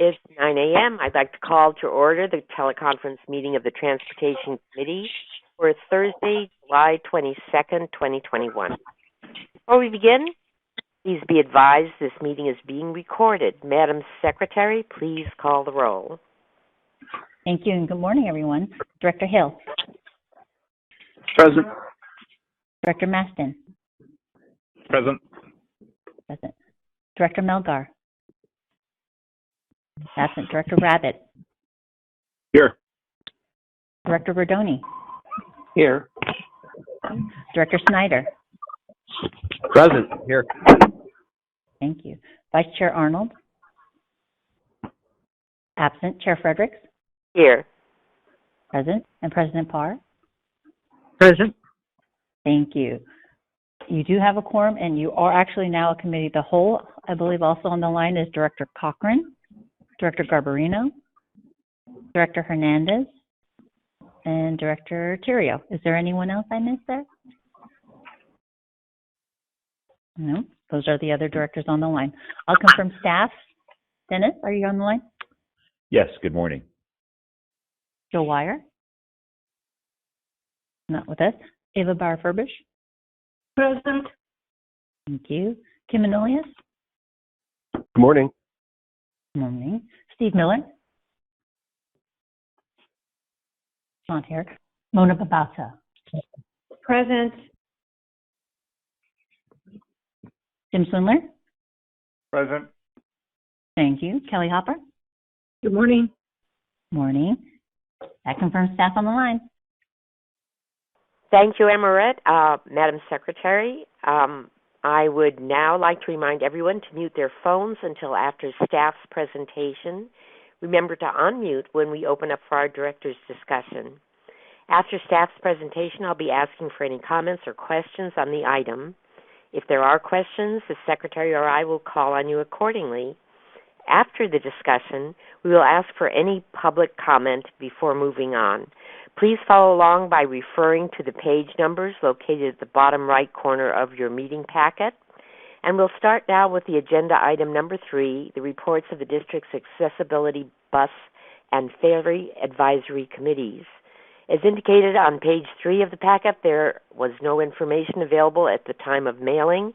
It's 9 a.m. I'd like to call to order the teleconference meeting of the Transportation Committee for Thursday, July 22nd, 2021. Before we begin, please be advised this meeting is being recorded. Madam Secretary, please call the roll. Thank you, and good morning, everyone. Director Hill. Present. Director Maston. Present. Present. Director Melgar. Absent. Director Rabbit. Here. Director Rodoni. Here. Director Snyder. Present. Here. Thank you. Vice Chair Arnold. Absent. Chair Fredericks. Here. Present. And President Parr. Present. Thank you. You do have a quorum, and you are actually now a committee of the whole. I believe also on the line is Director Cochran, Director Garbarino, Director Hernandez, and Director Terrio. Is there anyone else I missed there? No, those are the other directors on the line. I'll confirm staff. Dennis, are you on the line? Yes, good morning. Joe Wire? Not with us. Ava Barr-Furbish? Present. Thank you. Kim Manolius? Good morning. Good morning. Steve Miller? Not here. Mona Babauta? Present. Jim Swindler? Present. Thank you. Kelly Hopper? Good morning. Morning. That confirms staff on the line. Thank you, Emirette. Madam Secretary, I would now like to remind everyone to mute their phones until after staff's presentation. Remember to unmute when we open up for our director's discussion. After staff's presentation, I'll be asking for any comments or questions on the item. If there are questions, the Secretary or I will call on you accordingly. After the discussion, we will ask for any public comment before moving on. Please follow along by referring to the page numbers located at the bottom right corner of your meeting packet. And we'll start now with the agenda item number 3, the reports of the district's accessibility bus and ferry advisory committees. As indicated on page 3 of the packet, there was no information available at the time of mailing,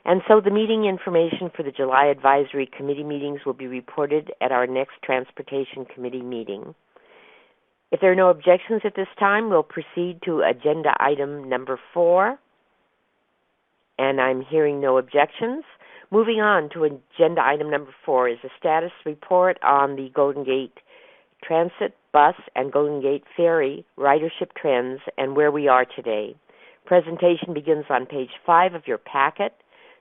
and so the meeting information for the July advisory committee meetings will be reported at our next Transportation Committee meeting. If there are no objections at this time, we'll proceed to agenda item number 4. And I'm hearing no objections. Moving on to agenda item number 4 is a status report on the Golden Gate Transit Bus and Golden Gate Ferry ridership trends and where we are today. Presentation begins on page 5 of your packet.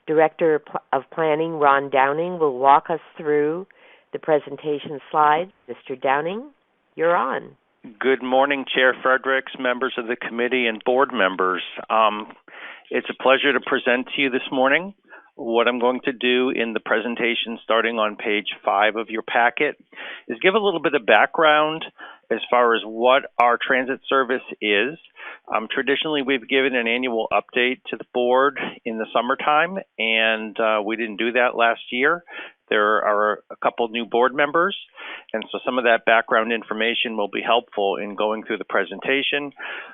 Director of Planning, Ron Downing, will walk us through the presentation slides. Mr. Downing, you're on. Good morning, Chair Fredericks, members of the committee, and board members. It's a pleasure to present to you this morning. What I'm going to do in the presentation starting on page 5 of your packet is give a little bit of background as far as what our transit service is. Traditionally, we've given an annual update to the board in the summertime, and we didn't do that last year. There are a couple new board members, and so some of that background information will be helpful in going through the presentation.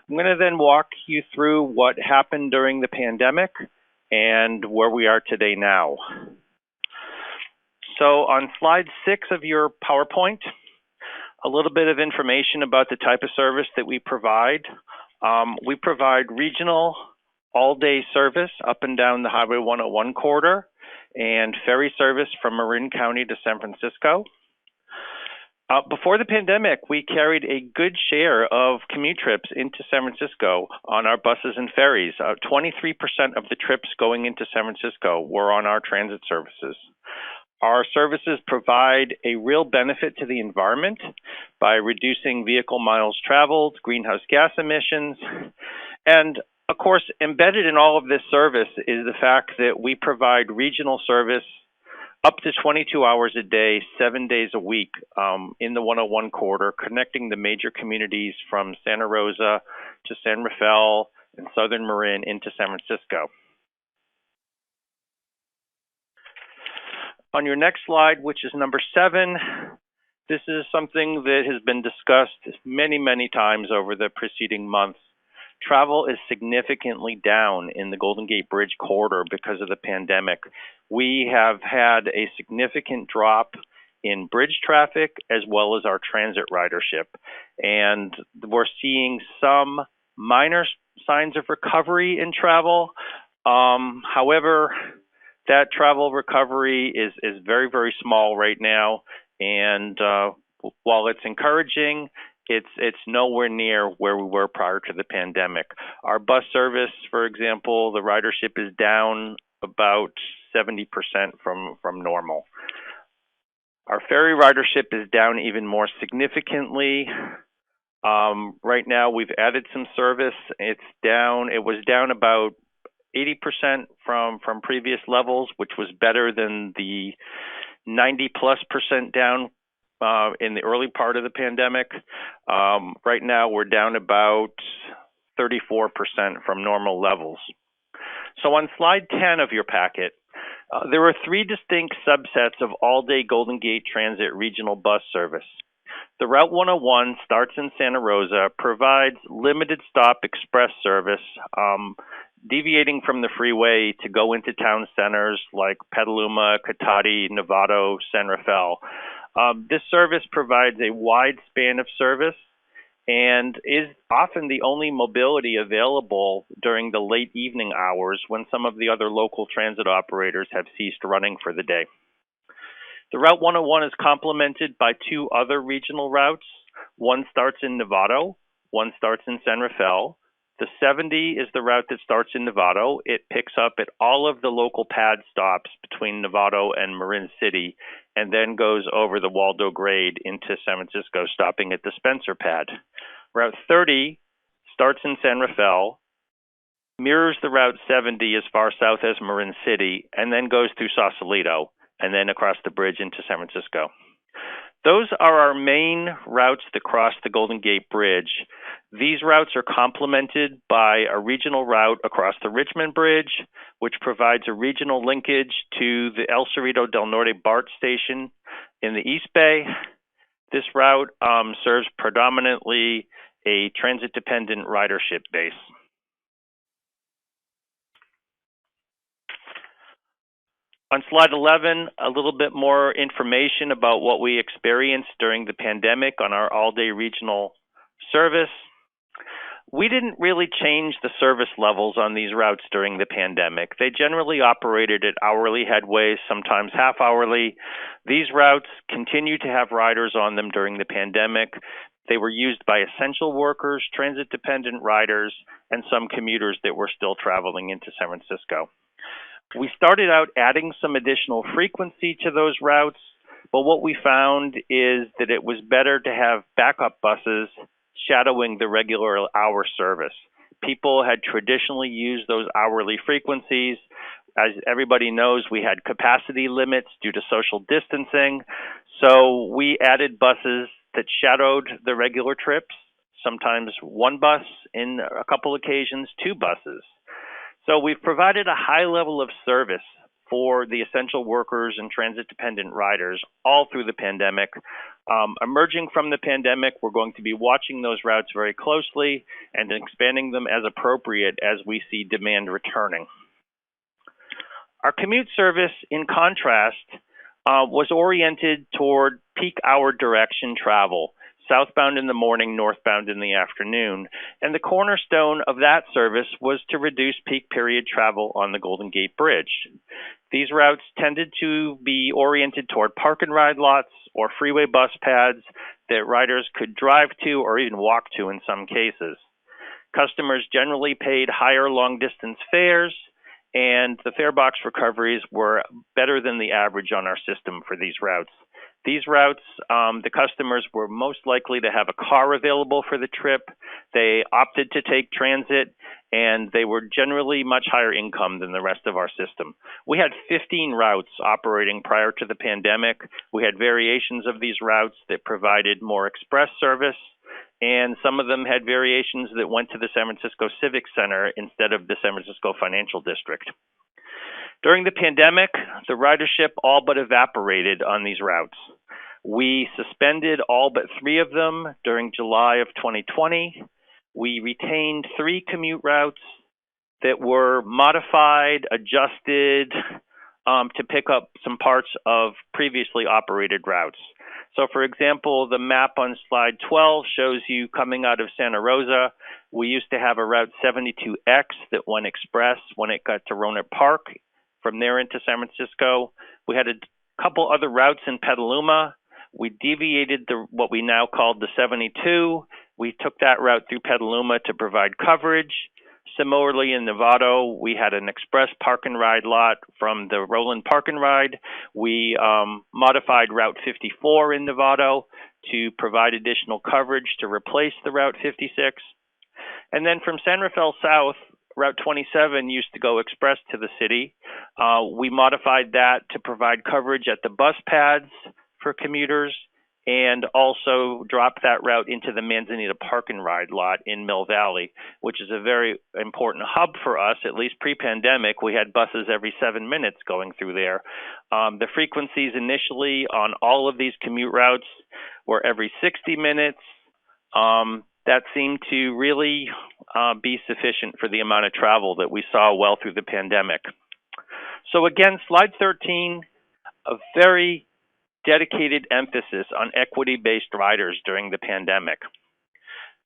I'm going to then walk you through what happened during the pandemic and where we are today now. So on slide 6 of your PowerPoint, a little bit of information about the type of service that we provide. We provide regional all-day service up and down the Highway 101 corridor and ferry service from Marin County to San Francisco. Before the pandemic, we carried a good share of commute trips into San Francisco on our buses and ferries. 23% of the trips going into San Francisco were on our transit services. Our services provide a real benefit to the environment by reducing vehicle miles traveled, greenhouse gas emissions, and of course, embedded in all of this service is the fact that we provide regional service up to 22 hours a day, 7 days a week in the 101 corridor, connecting the major communities from Santa Rosa to San Rafael and Southern Marin into San Francisco. On your next slide, which is number 7, this is something that has been discussed many, many times over the preceding months. Travel is significantly down in the Golden Gate Bridge corridor because of the pandemic. We have had a significant drop in bridge traffic as well as our transit ridership. And we're seeing some minor signs of recovery in travel. However, that travel recovery is very, very small right now. And while it's encouraging, it's nowhere near where we were prior to the pandemic. Our bus service, for example, the ridership is down about 70% from normal. Our ferry ridership is down even more significantly. Right now, we've added some service. It was down about 80% from previous levels, which was better than the 90+% down in the early part of the pandemic. Right now, we're down about 34% from normal levels. So on slide 10 of your packet, there are 3 distinct subsets of all-day Golden Gate Transit regional bus service. The Route 101 starts in Santa Rosa, provides limited stop express service, deviating from the freeway to go into town centers like Petaluma, Cotati, Novato, San Rafael. This service provides a wide span of service and is often the only mobility available during the late evening hours when some of the other local transit operators have ceased running for the day. The Route 101 is complemented by 2 other regional routes. One starts in Novato, one starts in San Rafael. The 70 is the route that starts in Novato. It picks up at all of the local pad stops between Novato and Marin City, and then goes over the Waldo Grade into San Francisco, stopping at the Spencer pad. Route 30 starts in San Rafael, mirrors the Route 70 as far south as Marin City, and then goes through Sausalito, and then across the bridge into San Francisco. Those are our main routes that cross the Golden Gate Bridge. These routes are complemented by a regional route across the Richmond Bridge, which provides a regional linkage to the El Cerrito del Norte BART station in the East Bay. This route serves predominantly a transit-dependent ridership base. On slide 11, a little bit more information about what we experienced during the pandemic on our all-day regional service. We didn't really change the service levels on these routes during the pandemic. They generally operated at hourly headways, sometimes half-hourly. These routes continue to have riders on them during the pandemic. They were used by essential workers, transit-dependent riders, and some commuters that were still traveling into San Francisco. We started out adding some additional frequency to those routes, but what we found is that it was better to have backup buses shadowing the regular hour service. People had traditionally used those hourly frequencies. As everybody knows, we had capacity limits due to social distancing, so we added buses that shadowed the regular trips, sometimes one bus, in a couple occasions, 2 buses. So we've provided a high level of service for the essential workers and transit-dependent riders all through the pandemic. Emerging from the pandemic, we're going to be watching those routes very closely and expanding them as appropriate as we see demand returning. Our commute service, in contrast, was oriented toward peak hour direction travel, southbound in the morning, northbound in the afternoon. And the cornerstone of that service was to reduce peak period travel on the Golden Gate Bridge. These routes tended to be oriented toward park and ride lots or freeway bus pads that riders could drive to or even walk to in some cases. Customers generally paid higher long-distance fares, and the fare box recoveries were better than the average on our system for these routes. These routes, the customers were most likely to have a car available for the trip. They opted to take transit, and they were generally much higher income than the rest of our system. We had 15 routes operating prior to the pandemic. We had variations of these routes that provided more express service, and some of them had variations that went to the San Francisco Civic Center instead of the San Francisco Financial District. During the pandemic, the ridership all but evaporated on these routes. We suspended all but 3 of them during July of 2020. We retained 3 commute routes that were modified, adjusted to pick up some parts of previously operated routes. So for example, the map on slide 12 shows you coming out of Santa Rosa. We used to have a Route 72X that went express when it got to Rohnert Park. From there into San Francisco, we had a couple other routes in Petaluma. We deviated what we now called the 72. We took that route through Petaluma to provide coverage. Similarly, in Novato, we had an express park and ride lot from the Roland Park and Ride. We modified Route 54 in Novato to provide additional coverage to replace the Route 56. And then from San Rafael South, Route 27 used to go express to the city. We modified that to provide coverage at the bus pads for commuters, and also dropped that route into the Manzanita Park and Ride lot in Mill Valley, which is a very important hub for us. At least pre-pandemic, we had buses every 7 minutes going through there. The frequencies initially on all of these commute routes were every 60 minutes. That seemed to really be sufficient for the amount of travel that we saw well through the pandemic. So again, slide 13, a very dedicated emphasis on equity-based riders during the pandemic.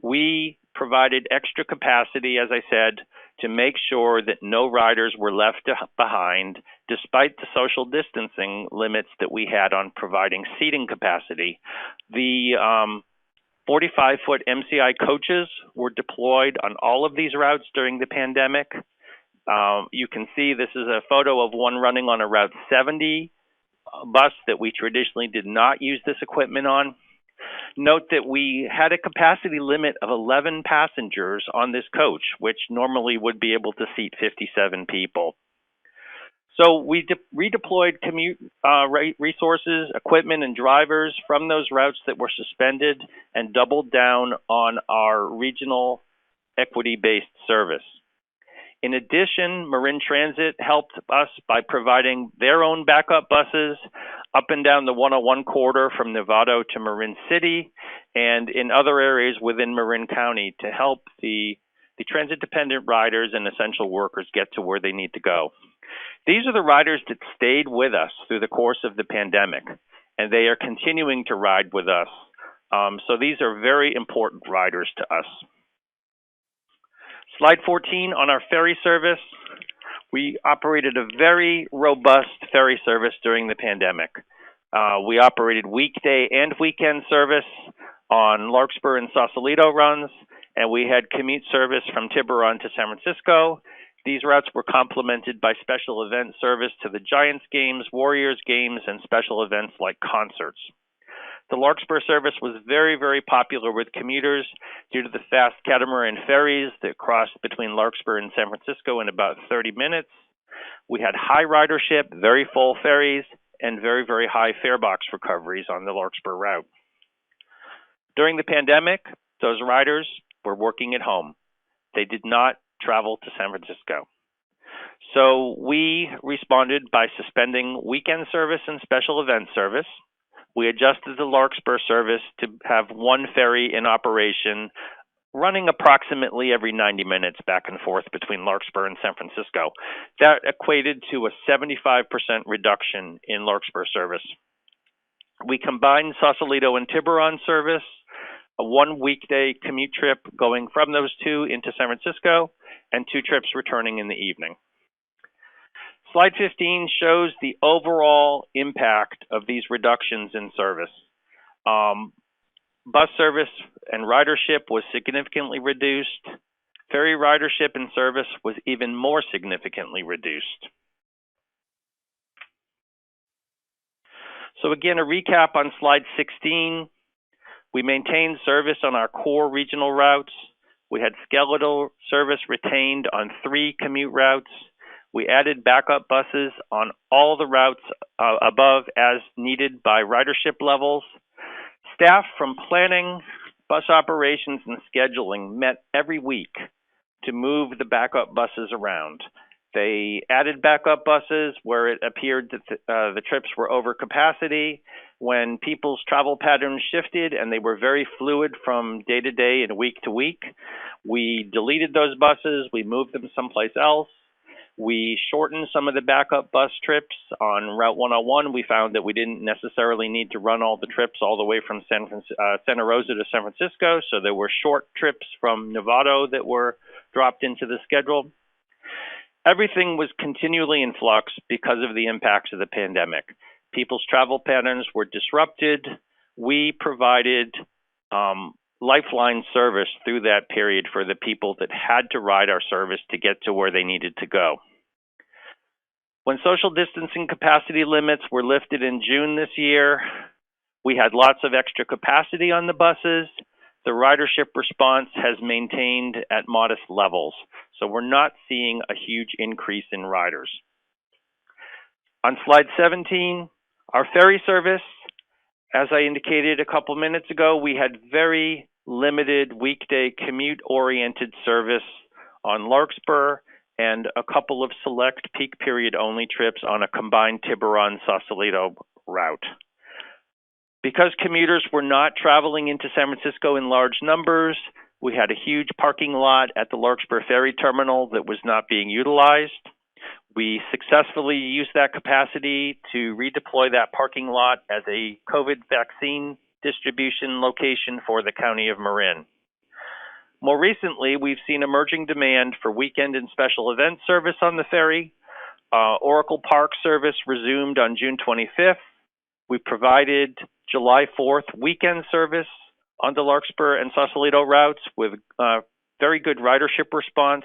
We provided extra capacity, as I said, to make sure that no riders were left behind, despite the social distancing limits that we had on providing seating capacity. The 45-foot MCI coaches were deployed on all of these routes during the pandemic. You can see this is a photo of one running on a Route 70 bus that we traditionally did not use this equipment on. Note that we had a capacity limit of 11 passengers on this coach, which normally would be able to seat 57 people. So we redeployed commute resources, equipment, and drivers from those routes that were suspended and doubled down on our regional equity-based service. In addition, Marin Transit helped us by providing their own backup buses up and down the 101 corridor from Novato to Marin City and in other areas within Marin County to help the transit-dependent riders and essential workers get to where they need to go. These are the riders that stayed with us through the course of the pandemic, and they are continuing to ride with us. So these are very important riders to us. Slide 14 on our ferry service. We operated a very robust ferry service during the pandemic. We operated weekday and weekend service on Larkspur and Sausalito runs, and we had commute service from Tiburon to San Francisco. These routes were complemented by special event service to the Giants games, Warriors games, and special events like concerts. The Larkspur service was very, very popular with commuters due to the fast catamaran ferries that crossed between Larkspur and San Francisco in about 30 minutes. We had high ridership, very full ferries, and very, very high fare box recoveries on the Larkspur route. During the pandemic, those riders were working at home. They did not travel to San Francisco. So we responded by suspending weekend service and special event service. We adjusted the Larkspur service to have one ferry in operation, running approximately every 90 minutes back and forth between Larkspur and San Francisco. That equated to a 75% reduction in Larkspur service. We combined Sausalito and Tiburon service, a one weekday commute trip going from those two into San Francisco, and 2 trips returning in the evening. Slide 15 shows the overall impact of these reductions in service. Bus service and ridership was significantly reduced. Ferry ridership and service was even more significantly reduced. So again, a recap on slide 16. We maintained service on our core regional routes. We had skeletal service retained on 3 commute routes. We added backup buses on all the routes above as needed by ridership levels. Staff from planning, bus operations, and scheduling met every week to move the backup buses around. They added backup buses where it appeared that the trips were over capacity. When people's travel patterns shifted and they were very fluid from day to day and week to week, we deleted those buses, we moved them someplace else. We shortened some of the backup bus trips. On Route 101, we found that we didn't necessarily need to run all the trips all the way from Santa Rosa to San Francisco, so there were short trips from Novato that were dropped into the schedule. Everything was continually in flux because of the impacts of the pandemic. People's travel patterns were disrupted. We provided lifeline service through that period for the people that had to ride our service to get to where they needed to go. When social distancing capacity limits were lifted in June this year, we had lots of extra capacity on the buses. The ridership response has maintained at modest levels, so we're not seeing a huge increase in riders. On slide 17, our ferry service, as I indicated a couple minutes ago, we had very limited weekday commute-oriented service on Larkspur and a couple of select peak period only trips on a combined Tiburon-Sausalito route. Because commuters were not traveling into San Francisco in large numbers, we had a huge parking lot at the Larkspur Ferry Terminal that was not being utilized. We successfully used that capacity to redeploy that parking lot as a COVID vaccine distribution location for the County of Marin. More recently, we've seen emerging demand for weekend and special event service on the ferry. Oracle Park service resumed on June 25th. We provided July 4th weekend service on the Larkspur and Sausalito routes with very good ridership response.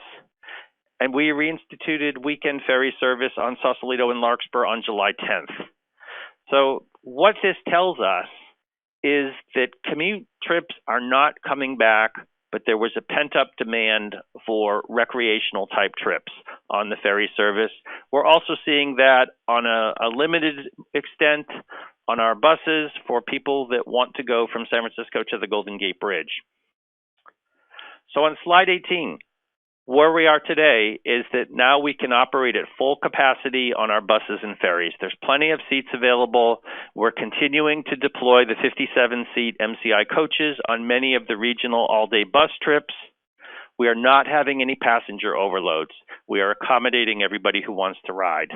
And we reinstituted weekend ferry service on Sausalito and Larkspur on July 10th. So what this tells us is that commute trips are not coming back, but there was a pent-up demand for recreational type trips on the ferry service. We're also seeing that on a limited extent on our buses for people that want to go from San Francisco to the Golden Gate Bridge. So on slide 18, where we are today is that now we can operate at full capacity on our buses and ferries. There's plenty of seats available. We're continuing to deploy the 57-seat MCI coaches on many of the regional all-day bus trips. We are not having any passenger overloads. We are accommodating everybody who wants to ride.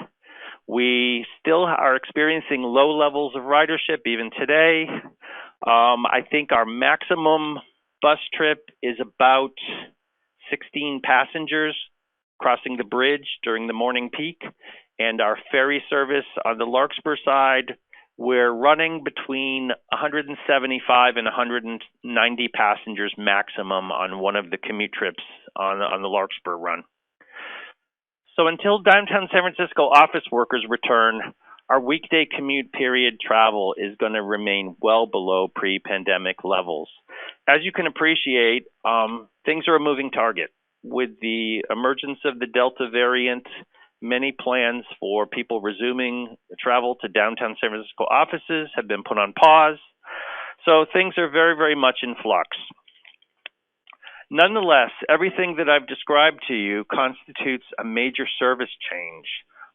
We still are experiencing low levels of ridership even today. I think our maximum bus trip is about 16 passengers crossing the bridge during the morning peak. And our ferry service on the Larkspur side, we're running between 175 and 190 passengers maximum on one of the commute trips on the Larkspur run. So until downtown San Francisco office workers return, our weekday commute period travel is going to remain well below pre-pandemic levels. As you can appreciate, things are a moving target. With the emergence of the Delta variant, many plans for people resuming travel to downtown San Francisco offices have been put on pause. So things are very, very much in flux. Nonetheless, everything that I've described to you constitutes a major service change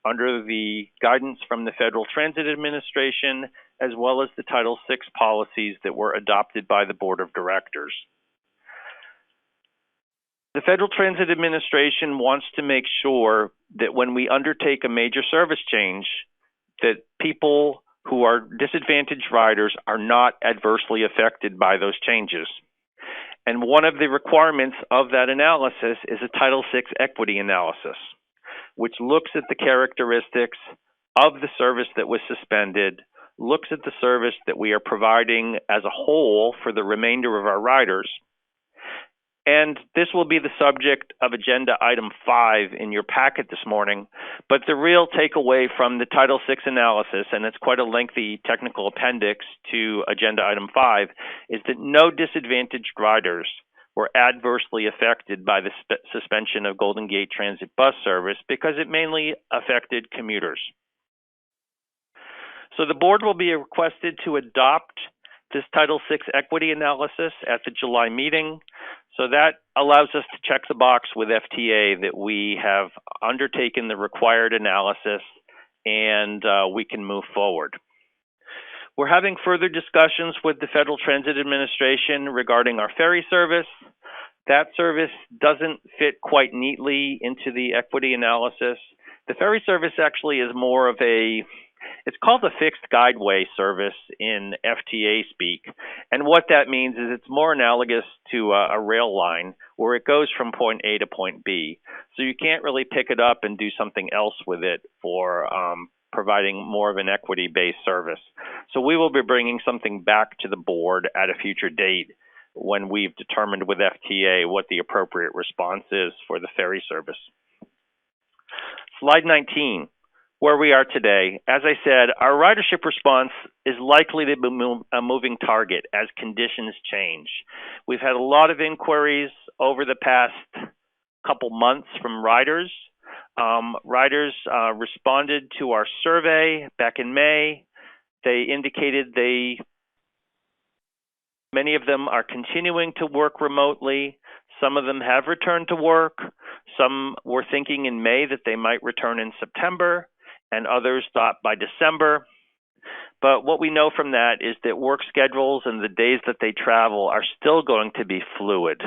under the guidance from the Federal Transit Administration, as well as the Title VI policies that were adopted by the Board of Directors. The Federal Transit Administration wants to make sure that when we undertake a major service change, that people who are disadvantaged riders are not adversely affected by those changes. And one of the requirements of that analysis is a Title VI equity analysis, which looks at the characteristics of the service that was suspended, looks at the service that we are providing as a whole for the remainder of our riders. And this will be the subject of Agenda Item 5 in your packet this morning. But the real takeaway from the Title VI analysis, and it's quite a lengthy technical appendix to Agenda Item 5, is that no disadvantaged riders were adversely affected by the suspension of Golden Gate Transit bus service because it mainly affected commuters. So the board will be requested to adopt this Title VI equity analysis at the July meeting. So that allows us to check the box with FTA that we have undertaken the required analysis and we can move forward. We're having further discussions with the Federal Transit Administration regarding our ferry service. That service doesn't fit quite neatly into the equity analysis. The ferry service actually is more of it's called a fixed guideway service in FTA speak. And what that means is it's more analogous to a rail line where it goes from point A to point B. So you can't really pick it up and do something else with it for providing more of an equity-based service. So we will be bringing something back to the board at a future date when we've determined with FTA what the appropriate response is for the ferry service. Slide 19, where we are today. As I said, our ridership response is likely to be a moving target as conditions change. We've had a lot of inquiries over the past couple months from riders. Riders responded to our survey back in May. They indicated many of them are continuing to work remotely. Some of them have returned to work. Some were thinking in May that they might return in September, and others thought by December. But what we know from that is that work schedules and the days that they travel are still going to be fluid.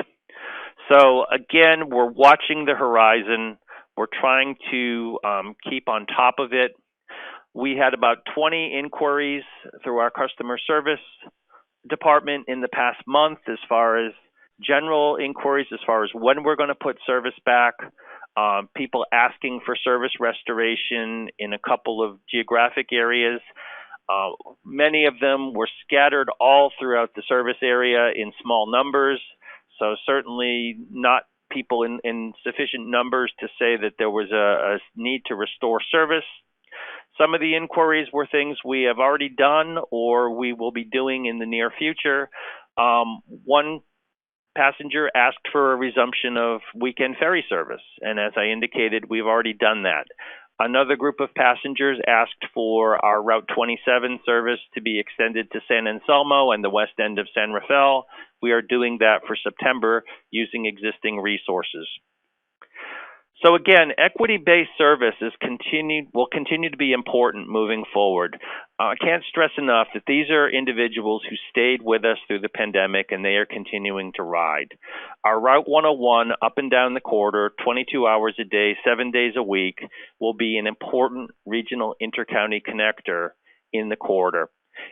So again, we're watching the horizon. We're trying to keep on top of it. We had about 20 inquiries through our customer service department in the past month as far as general inquiries, as far as when we're going to put service back, people asking for service restoration in a couple of geographic areas. Many of them were scattered all throughout the service area in small numbers, so certainly not people in sufficient numbers to say that there was a need to restore service. Some of the inquiries were things we have already done or we will be doing in the near future. One passenger asked for a resumption of weekend ferry service, and as I indicated, we've already done that. Another group of passengers asked for our Route 27 service to be extended to San Anselmo and the west end of San Rafael. We are doing that for September using existing resources. So again, equity-based service will continue to be important moving forward. I can't stress enough that these are individuals who stayed with us through the pandemic and they are continuing to ride. Our Route 101 up and down the corridor, 22 hours a day, 7 days a week, will be an important regional intercounty connector in the corridor.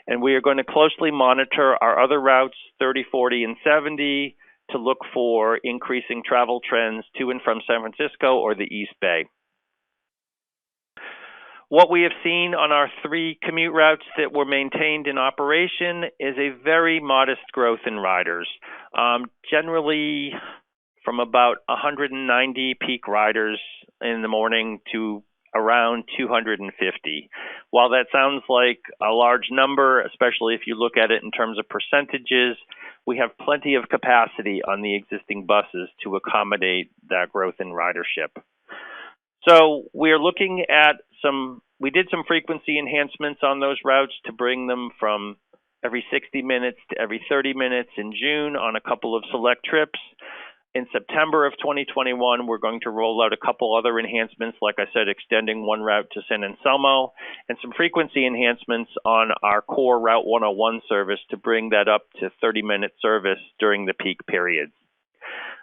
And we are going to closely monitor our other routes, 30, 40, and 70, to look for increasing travel trends to and from San Francisco or the East Bay. What we have seen on our 3 commute routes that were maintained in operation is a very modest growth in riders, generally from about 190 peak riders in the morning to around 250. While that sounds like a large number, especially if you look at it in terms of percentages, we have plenty of capacity on the existing buses to accommodate that growth in ridership. So we're looking at we did some frequency enhancements on those routes to bring them from every 60 minutes to every 30 minutes in June on a couple of select trips. In September of 2021, we're going to roll out a couple other enhancements, like I said, extending one route to San Anselmo, and some frequency enhancements on our core Route 101 service to bring that up to 30-minute service during the peak periods.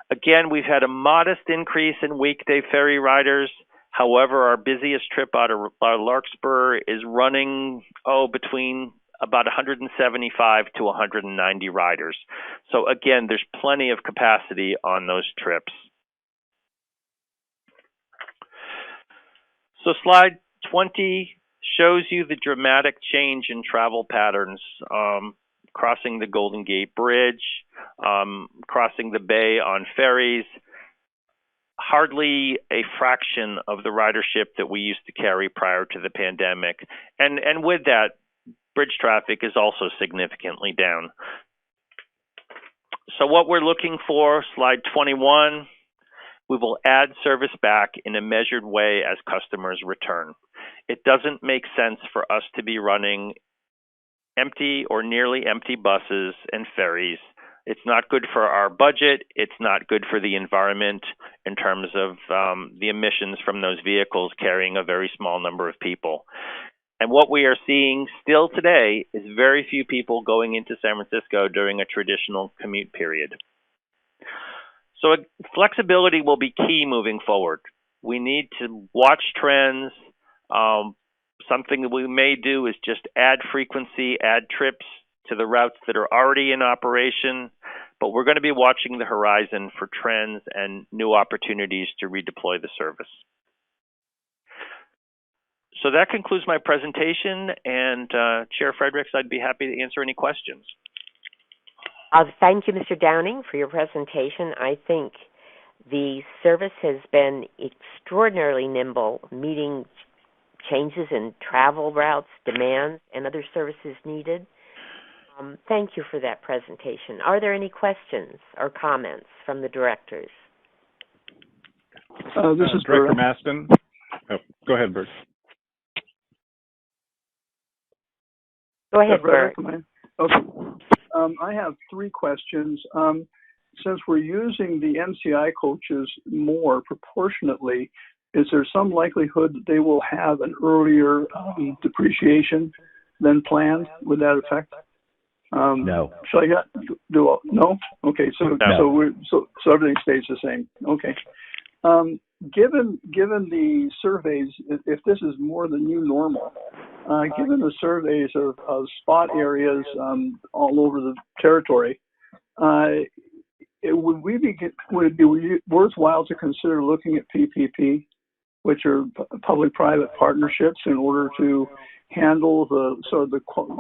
Again, we've had a modest increase in weekday ferry riders. However, our busiest trip out of Larkspur is running, between about 175 to 190 riders. So again, there's plenty of capacity on those trips. So slide 20 shows you the dramatic change in travel patterns, crossing the Golden Gate Bridge, crossing the bay on ferries. Hardly a fraction of the ridership that we used to carry prior to the pandemic. And with that, bridge traffic is also significantly down. So what we're looking for, slide 21, we will add service back in a measured way as customers return. It doesn't make sense for us to be running empty or nearly empty buses and ferries It's not good for our budget. It's not good for the environment in terms of the emissions from those vehicles carrying a very small number of people. And what we are seeing still today is very few people going into San Francisco during a traditional commute period. So flexibility will be key moving forward. We need to watch trends. Something that we may do is just add frequency, add trips to the routes that are already in operation, but we're going to be watching the horizon for trends and new opportunities to redeploy the service. So that concludes my presentation, and Chair Fredericks, I'd be happy to answer any questions. Thank you, Mr. Downing, for your presentation. I think the service has been extraordinarily nimble, meeting changes in travel routes, demands, and other services needed. Thank you for that presentation. Are there any questions or comments from the directors? This is Director Maston. Oh, go ahead, Bert. Go ahead, Bert. Okay. I have three questions. Since we're using the NCI coaches more proportionately, is there some likelihood that they will have an earlier depreciation than planned? Would that affect? No. Shall I no? Okay, so everything stays the same. Okay. Given the surveys, if this is more the new normal, given the surveys of spot areas all over the territory, would it be worthwhile to consider looking at PPP, which are public-private partnerships, in order to handle the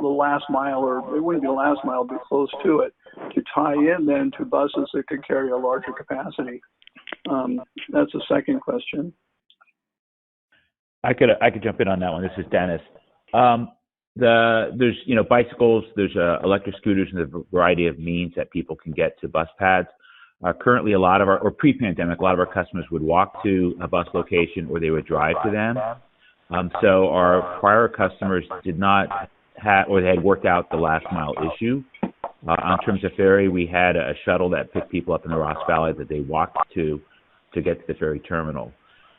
last mile, or it wouldn't be the last mile, but close to it, to tie in then to buses that could carry a larger capacity? That's the second question. I could jump in on that one. This is Dennis. There's bicycles, there's electric scooters, and a variety of means that people can get to bus pads. Currently, pre-pandemic, a lot of our customers would walk to a bus location or they would drive to them. So our prior customers did not have, or they had worked out the last mile issue. In terms of ferry, we had a shuttle that picked people up in the Ross Valley that they walked to get to the ferry terminal.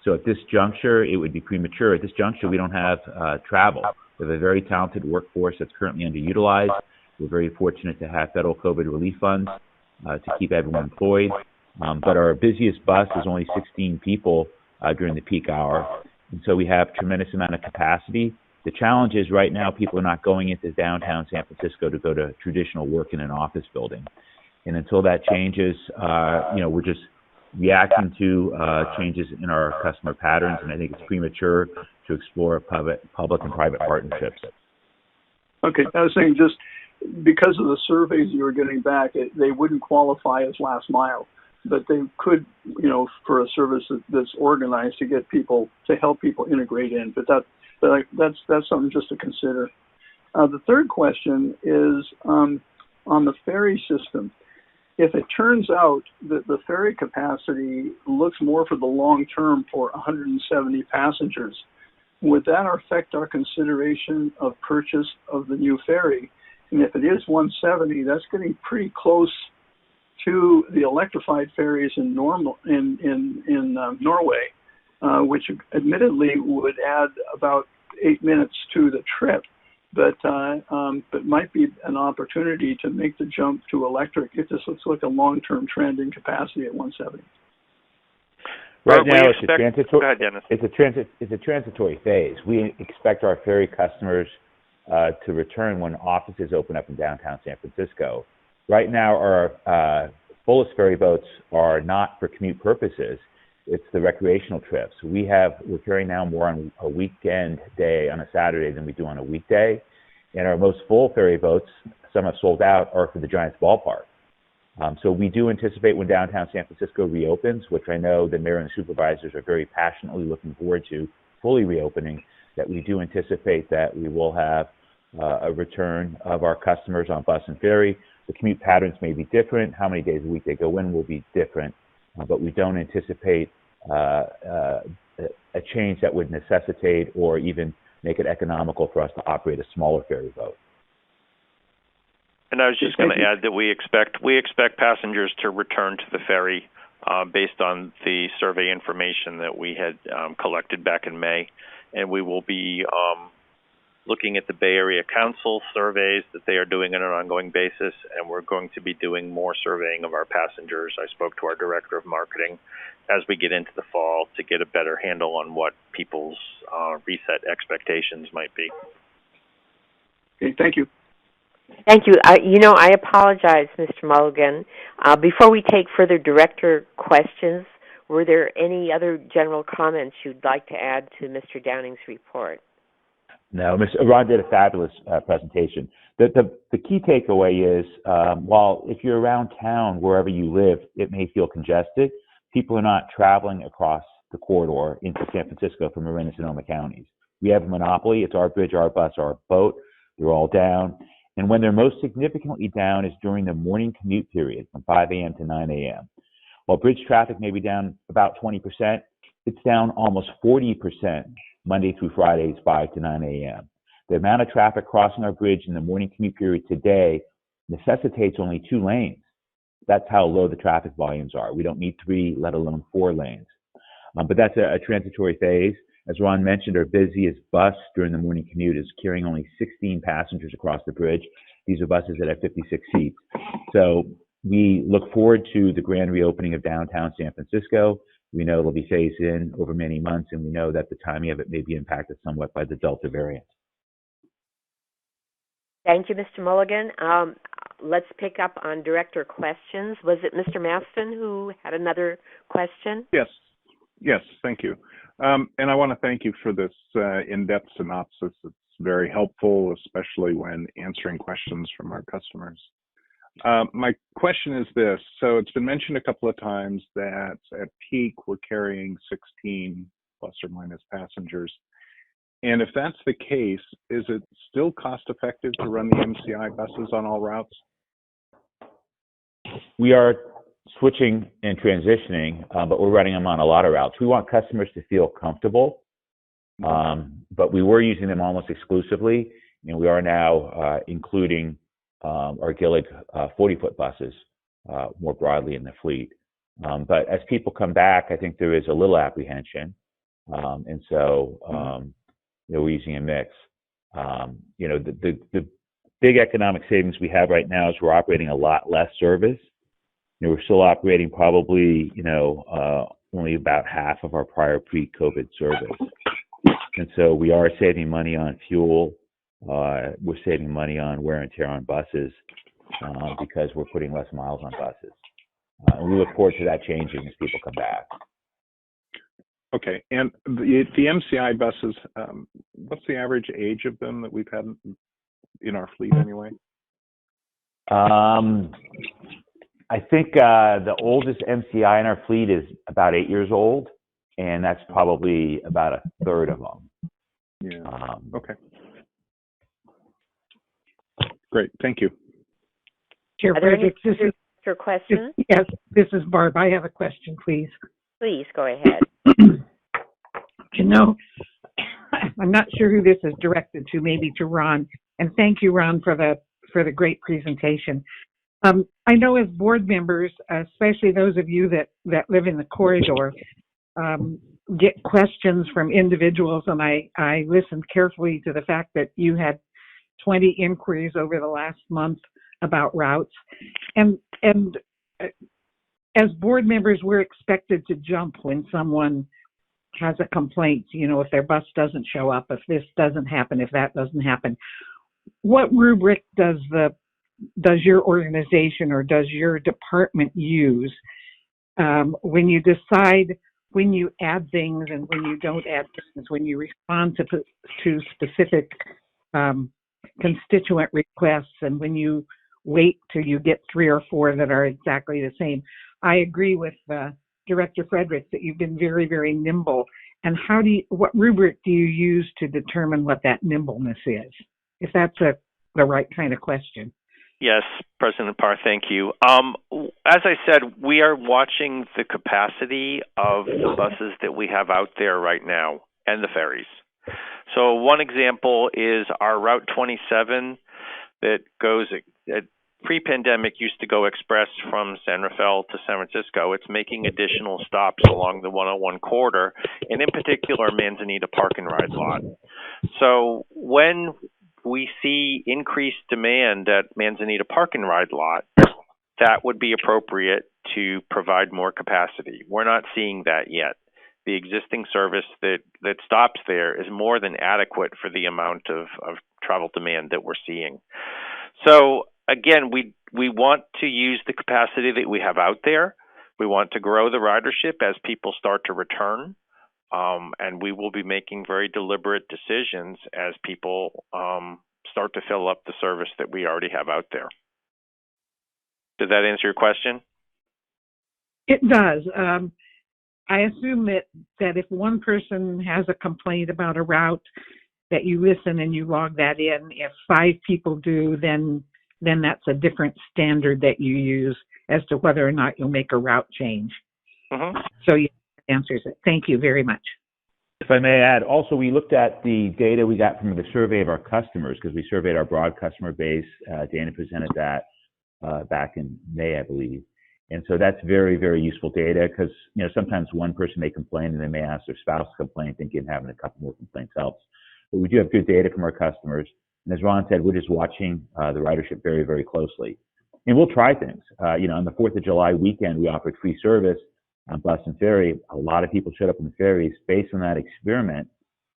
So at this juncture, it would be premature. At this juncture, we don't have travel. We have a very talented workforce that's currently underutilized. We're very fortunate to have federal COVID relief funds to keep everyone employed. But our busiest bus is only 16 people during the peak hour. And so we have tremendous amount of capacity. The challenge is right now people are not going into downtown San Francisco to go to traditional work in an office building. And until that changes, we're just reacting to changes in our customer patterns, and I think it's premature to explore public and private partnerships. Okay, I was saying just because of the surveys you were getting back, they wouldn't qualify as last mile, but they could, for a service that's organized to get people, to help people integrate in. But that's something just to consider. The third question is on the ferry system. If it turns out that the ferry capacity looks more for the long term for 170 passengers, would that affect our consideration of purchase of the new ferry? And if it is 170, that's getting pretty close to the electrified ferries in Norway, which admittedly would add about 8 minutes to the trip, but might be an opportunity to make the jump to electric if this looks like a long-term trend in capacity at 170. Right now, it's a transitory phase. We expect our ferry customers to return when offices open up in downtown San Francisco. Right now, our fullest ferry boats are not for commute purposes. It's the recreational trips. We're carrying now more on a weekend day on a Saturday than we do on a weekday. And our most full ferry boats, some have sold out, are for the Giants ballpark. So we do anticipate when downtown San Francisco reopens, which I know the mayor and the supervisors are very passionately looking forward to fully reopening, that we do anticipate that we will have a return of our customers on bus and ferry. The commute patterns may be different. How many days a week they go in will be different. But we don't anticipate a change that would necessitate or even make it economical for us to operate a smaller ferry boat. And I was just going to add that we expect passengers to return to the ferry based on the survey information that we had collected back in May, and we will be looking at the Bay Area Council surveys that they are doing on an ongoing basis, and we're going to be doing more surveying of our passengers. I spoke to our director of marketing as we get into the fall to get a better handle on what people's reset expectations might be. Okay, thank you. Thank you. I apologize, Mr. Mulligan. Before we take further director questions, were there any other general comments you'd like to add to Mr. Downing's report? No, Ron did a fabulous presentation. The key takeaway is, while if you're around town, wherever you live, it may feel congested, people are not traveling across the corridor into San Francisco from Marin and Sonoma counties. We have a monopoly. It's our bridge, our bus, our boat. They're all down. And when they're most significantly down is during the morning commute period from 5 a.m. to 9 a.m. While bridge traffic may be down about 20%, it's down almost 40% Monday through Fridays, 5 to 9 a.m. The amount of traffic crossing our bridge in the morning commute period today necessitates only 2 lanes. That's how low the traffic volumes are. We don't need 3, let alone 4 lanes. But that's a transitory phase. As Ron mentioned, our busiest bus during the morning commute is carrying only 16 passengers across the bridge. These are buses that have 56 seats. So we look forward to the grand reopening of downtown San Francisco. We know it'll be phased in over many months, and we know that the timing of it may be impacted somewhat by the Delta variant. Thank you, Mr. Mulligan. Let's pick up on director questions. Was it Mr. Maston who had another question? Yes, thank you. And I want to thank you for this in-depth synopsis. It's very helpful, especially when answering questions from our customers. My question is this. So it's been mentioned a couple of times that at peak, we're carrying 16 plus or minus passengers. And if that's the case, is it still cost effective to run the MCI buses on all routes? We are switching and transitioning, but we're running them on a lot of routes. We want customers to feel comfortable, but we were using them almost exclusively, and we are now including our Gillig 40-foot buses more broadly in the fleet. But as people come back, I think there is a little apprehension, and so we're using a mix. The big economic savings we have right now is we're operating a lot less service. We're still operating probably, only about half of our prior pre-COVID service. And so we are saving money on fuel. We're saving money on wear and tear on buses because we're putting less miles on buses. And we look forward to that changing as people come back. Okay. And the MCI buses, what's the average age of them that we've had in our fleet anyway? I think the oldest MCI in our fleet is about 8 years old, and that's probably about a third of them. Yeah. Okay. Great. Thank you. Chair Frederick, this is your question? Yes, this is Barb. I have a question, please. Please go ahead. I'm not sure who this is directed to, maybe to Ron. And thank you, Ron, for the great presentation. I know as board members, especially those of you that live in the corridor, get questions from individuals, and I listened carefully to the fact that you had 20 inquiries over the last month about routes. And as board members, we're expected to jump when someone has a complaint, if their bus doesn't show up, if this doesn't happen, if that doesn't happen. What rubric does your organization or does your department use when you decide when you add things and when you don't add things, when you respond to specific constituent requests and when you wait till you get 3 or 4 that are exactly the same? I agree with Director Fredericks that you've been very, very nimble. And what rubric do you use to determine what that nimbleness is? If that's the right kind of question. Yes, President Parr, thank you. As I said, we are watching the capacity of the buses that we have out there right now and the ferries. So one example is our Route 27 that goes at pre-pandemic used to go express from San Rafael to San Francisco. It's making additional stops along the 101 corridor, and in particular, Manzanita Park and Ride lot. So when we see increased demand at Manzanita Park and Ride lot, that would be appropriate to provide more capacity. We're not seeing that yet. The existing service that stops there is more than adequate for the amount of travel demand that we're seeing. So again, we want to use the capacity that we have out there. We want to grow the ridership as people start to return. And we will be making very deliberate decisions as people start to fill up the service that we already have out there. Did that answer your question? It does. I assume that if one person has a complaint about a route, that you listen and you log that in. If 5 people do, then that's a different standard that you use as to whether or not you'll make a route change. Mm-hmm. So you answers it. Thank you very much. If I may add, also we looked at the data we got from the survey of our customers, because we surveyed our broad customer base. Dana presented that back in May, I believe. And so that's very, very useful data, because sometimes one person may complain and they may ask their spouse to complain, thinking having a couple more complaints helps. But we do have good data from our customers. And as Ron said, we're just watching the ridership very, very closely. And we'll try things. On the 4th of July weekend, we offered free service on bus and ferry. A lot of people showed up on the ferries. Based on that experiment,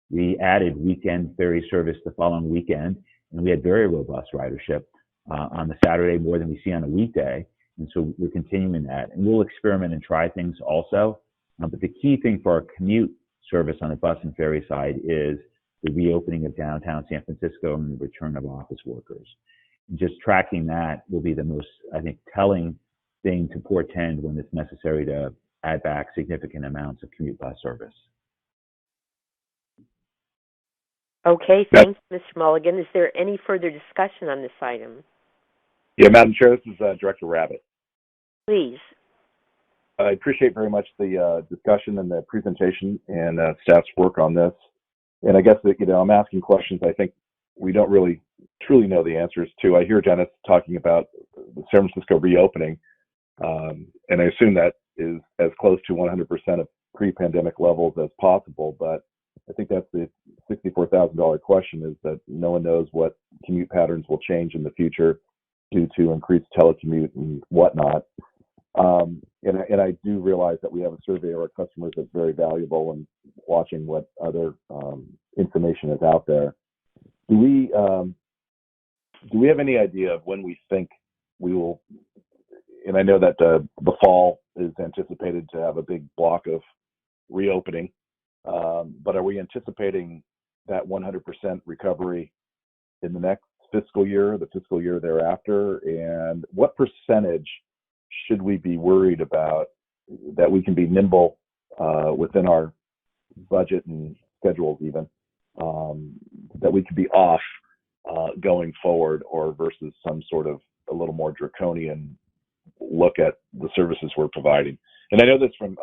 we added weekend ferry service the following weekend, and we had very robust ridership on the Saturday, more than we see on a weekday. And so we're continuing that. And we'll experiment and try things also. But the key thing for our commute service on the bus and ferry side is the reopening of downtown San Francisco and the return of office workers. And just tracking that will be the most, I think, telling thing to portend when it's necessary to add back significant amounts of commute bus service. Okay, thanks, Mr. Mulligan. Is there any further discussion on this item? Yeah, Madam Chair, this is Director Rabbit. Please. I appreciate very much the discussion and the presentation and staff's work on this. And I guess that, I'm asking questions I think we don't really truly know the answers to. I hear Dennis talking about the San Francisco reopening, and I assume that is as close to 100% of pre-pandemic levels as possible. But I think that's the $64,000 question, is that no one knows what commute patterns will change in the future due to increased telecommute and whatnot. And I do realize that we have a survey of our customers that's very valuable, and watching what other information is out there. Do we have any idea of when we think we will? And I know that the fall is anticipated to have a big block of reopening, but are we anticipating that 100% recovery in the next fiscal year, the fiscal year thereafter? And what percentage should we be worried about that we can be nimble within our budget and schedules even, that we could be off going forward, or versus some sort of a little more draconian look at the services we're providing? And I know this from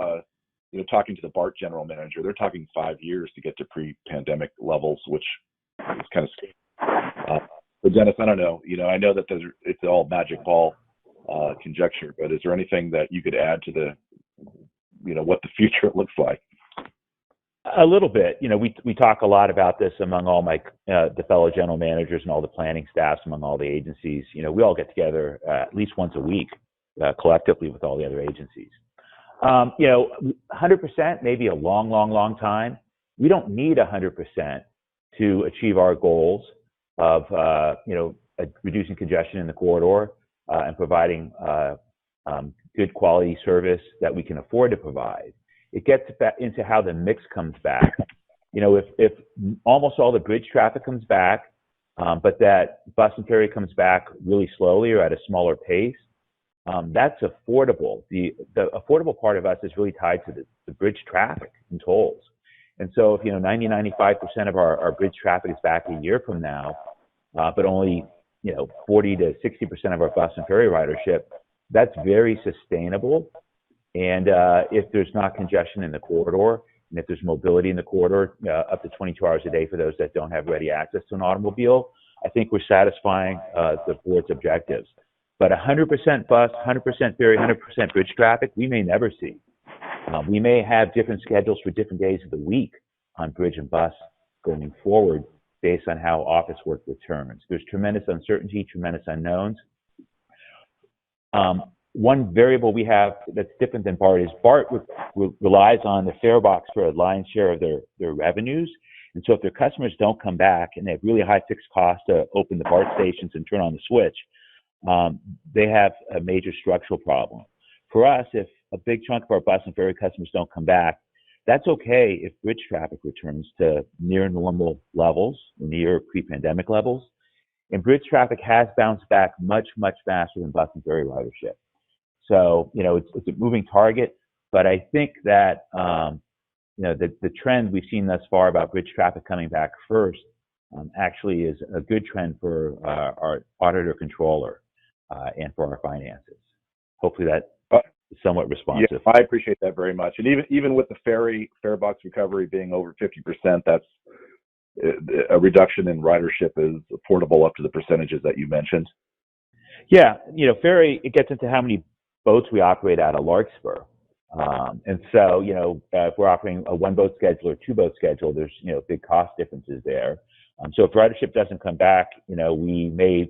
talking to the BART general manager. They're talking 5 years to get to pre-pandemic levels, which is kind of scary. But Dennis, I don't know. I know that it's all magic ball conjecture, but is there anything that you could add to the, what the future looks like? A little bit. We talk a lot about this among all my the fellow general managers and all the planning staffs among all the agencies. We all get together at least once a week collectively with all the other agencies. 100% may be a long, long, long time. We don't need 100% to achieve our goals of reducing congestion in the corridor and providing good quality service that we can afford to provide. It gets back into how the mix comes back. If almost all the bridge traffic comes back, but that bus and ferry comes back really slowly or at a smaller pace, that's affordable. The affordable part of us is really tied to the bridge traffic and tolls. And so if 95% of our bridge traffic is back a year from now, but only 40 to 60% of our bus and ferry ridership, that's very sustainable. And if there's not congestion in the corridor, and if there's mobility in the corridor up to 22 hours a day for those that don't have ready access to an automobile, I think we're satisfying the board's objectives. But 100% bus, 100% ferry, 100% bridge traffic, we may never see. We may have different schedules for different days of the week on bridge and bus going forward based on how office work returns. There's tremendous uncertainty, tremendous unknowns. One variable we have that's different than BART is BART relies on the fare box for a lion's share of their revenues. And so if their customers don't come back and they have really high fixed costs to open the BART stations and turn on the switch, they have a major structural problem. For us, if a big chunk of our bus and ferry customers don't come back, that's okay if bridge traffic returns to near normal levels, near pre-pandemic levels. And bridge traffic has bounced back much, much faster than bus and ferry ridership. So, it's a moving target, but I think that, the trend we've seen thus far about bridge traffic coming back first actually is a good trend for our auditor controller and for our finances. Hopefully that is somewhat responsive. Yeah, I appreciate that very much. And even with the fare box recovery being over 50%, that's a reduction in ridership is affordable up to the percentages that you mentioned. Yeah, ferry, it gets into how many boats we operate out of Larkspur. And so, if we're operating a one boat schedule or two boat schedule, there's, big cost differences there. So if ridership doesn't come back, we may,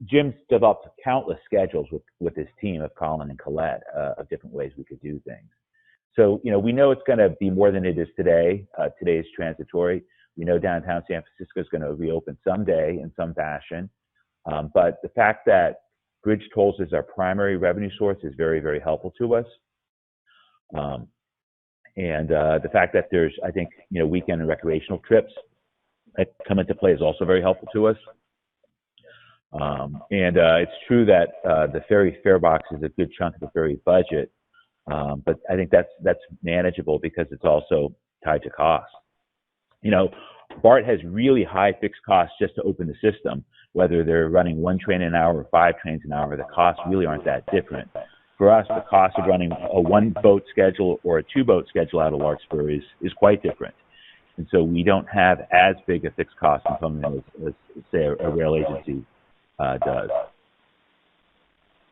Jim's developed countless schedules with his team of Colin and Colette of different ways we could do things. So, we know it's going to be more than it is today. Today is transitory. We know downtown San Francisco is going to reopen someday in some fashion. But the fact that bridge tolls is our primary revenue source is very, very helpful to us. And the fact that there's, I think, weekend and recreational trips that come into play is also very helpful to us. And it's true that the ferry fare box is a good chunk of the ferry budget, but I think that's manageable because it's also tied to cost. BART has really high fixed costs just to open the system, whether they're running one train an hour or 5 trains an hour. The costs really aren't that different. For us, the cost of running a one boat schedule or a two boat schedule out of Larkspur is quite different. And so we don't have as big a fixed cost component as say, a rail agency does.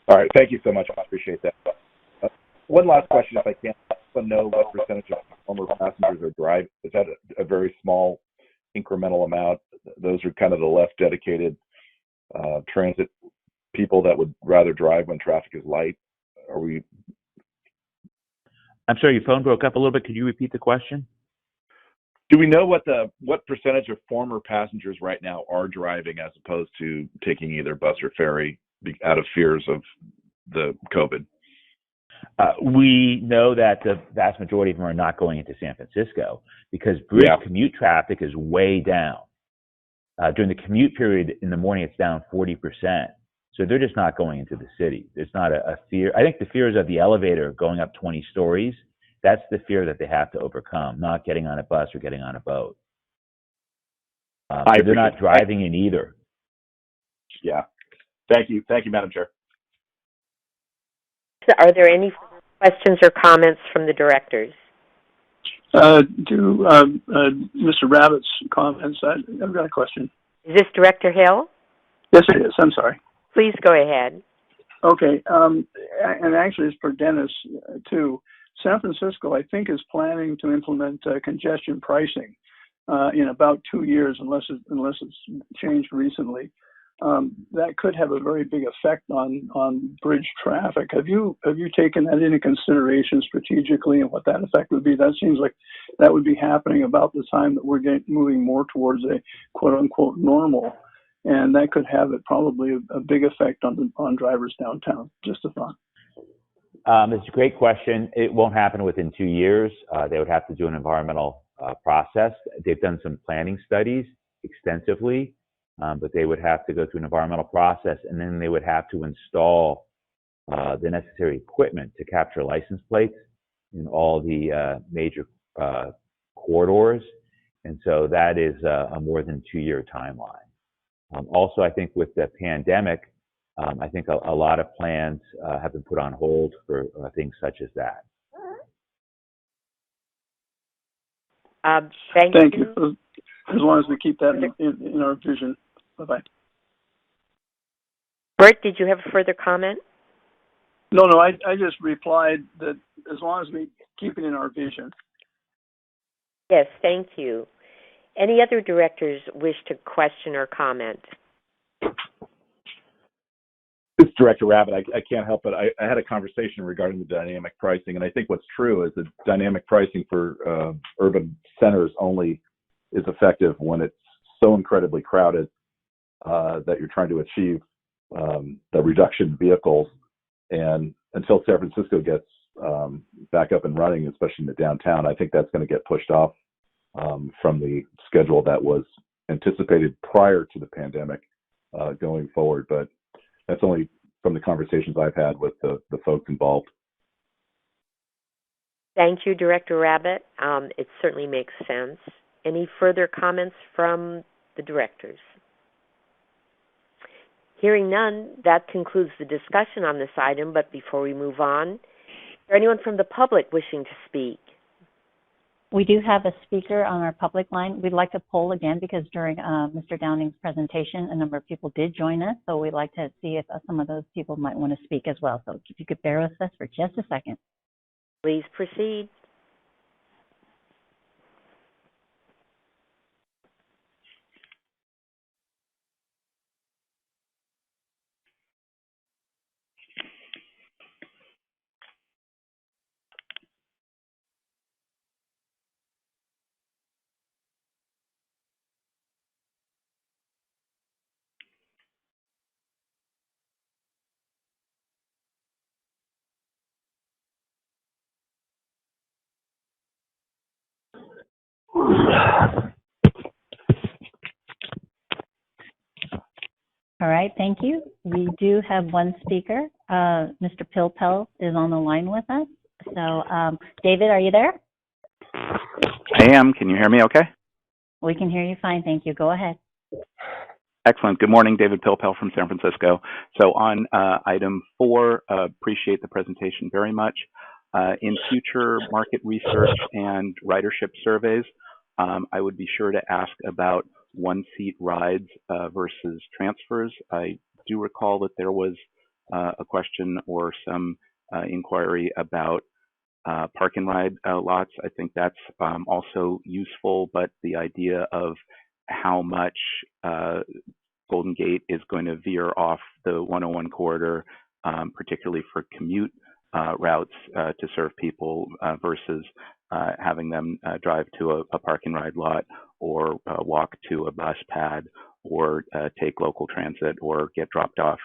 All right. Thank you so much. I appreciate that. One last question, if I can. I want to know what percentage of former passengers are driving. Is that a very small incremental amount? Those are kind of the less dedicated transit people that would rather drive when traffic is light. I'm sorry, your phone broke up a little bit. Could you repeat the question? Do we know what percentage of former passengers right now are driving as opposed to taking either bus or ferry out of fears of the COVID? We know that the vast majority of them are not going into San Francisco because bridge commute traffic is way down. During the commute period in the morning, it's down 40%. So they're just not going into the city. There's not a fear. I think the fear is of the elevator going up 20 stories. That's the fear that they have to overcome, not getting on a bus or getting on a boat. They're not driving in either. Yeah. Thank you. Thank you, Madam Chair. Are there any questions or comments from the directors? Mr. Rabbitt's comments, I've got a question. Is this Director Hill? Yes, it is. I'm sorry. Please go ahead. Okay. And actually, it's for Dennis, too. San Francisco, I think, is planning to implement congestion pricing in about 2 years, unless it's changed recently. That could have a very big effect on bridge traffic. Have you taken that into consideration strategically and what that effect would be? That seems like that would be happening about the time that we're moving more towards a quote unquote normal, and that could have probably a big effect on drivers downtown. Just a thought. It's a great question. It won't happen within 2 years. They would have to do an environmental process. They've done some planning studies extensively. But they would have to go through an environmental process, and then they would have to install the necessary equipment to capture license plates in all the major corridors. And so that is a more than 2 year timeline. Also, I think with the pandemic, I think a lot of plans have been put on hold for things such as that. Thank you. As long as we keep that in our vision. Bye-bye. Bert, did you have a further comment? No, I just replied that as long as we keep it in our vision. Yes, thank you. Any other directors wish to question or comment? This is Director Rabbit. I can't help it. I had a conversation regarding the dynamic pricing, and I think what's true is that dynamic pricing for urban centers only is effective when it's so incredibly crowded that you're trying to achieve the reduction in vehicles. And until San Francisco gets back up and running, especially in the downtown, I think that's going to get pushed off from the schedule that was anticipated prior to the pandemic going forward. But that's only from the conversations I've had with the folks involved. Thank you, Director Rabbit. It certainly makes sense. Any further comments from the directors? Hearing none, that concludes the discussion on this item. But before we move on, is there anyone from the public wishing to speak? We do have a speaker on our public line. We'd like to poll again because during Mr. Downing's presentation, a number of people did join us. So we'd like to see if some of those people might want to speak as well. So if you could bear with us for just a second. Please proceed. All right, thank you. We do have one speaker. Mr. Pilpel is on the line with us. So, David, are you there? I am. Can you hear me okay? We can hear you fine, thank you. Go ahead. Excellent. Good morning, David Pilpel from San Francisco. So on item 4, appreciate the presentation very much. In future market research and ridership surveys, I would be sure to ask about one-seat rides versus transfers. I do recall that there was a question or some inquiry about park and ride lots. I think that's also useful, but the idea of how much Golden Gate is going to veer off the 101 corridor, particularly for commute routes to serve people versus having them drive to a park and ride lot or walk to a bus pad or take local transit or get dropped off